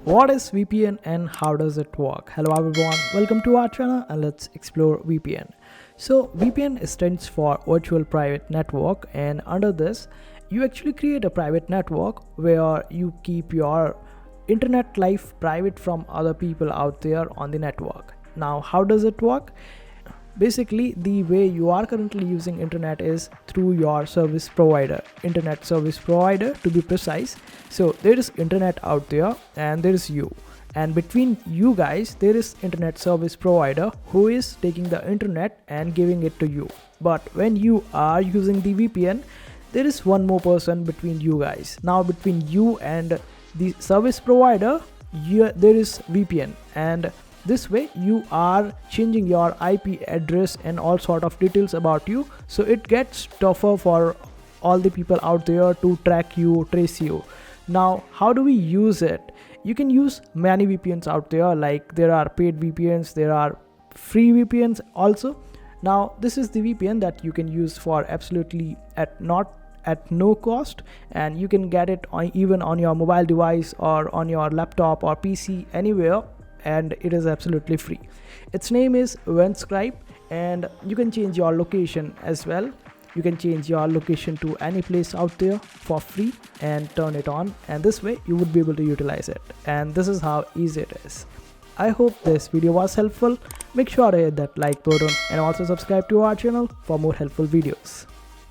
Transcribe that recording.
What is VPN and how does it work? Hello everyone, welcome to our channel and let's explore VPN. So VPN stands for Virtual Private Network, and under this you actually create a private network where you keep your internet life private from other people out there on the network. Now how does it work? Basically, the way you are currently using internet is through your service provider, internet service provider to be precise. So there is internet out there and there is you, and between you guys there is internet service provider who is taking the internet and giving it to you. But when you are using the VPN, there is one more person between you guys. Now between you and the service provider, there is VPN, and this way you are changing your IP address and all sort of details about you, so it gets tougher for all the people out there to track you, trace you. Now how do we use it? You can use many VPNs out there, like there are paid VPNs, there are free VPNs also. Now this is the VPN that you can use for absolutely at no cost, and you can get it even on your mobile device or on your laptop or PC, anywhere, and it is absolutely free. Its name is VPN, and you can change your location as well. You can change your location to any place out there for free and turn it on, and this way you would be able to utilize it. And this is how easy it is. I hope this video was helpful. Make sure to hit that like button and also subscribe to our channel for more helpful videos.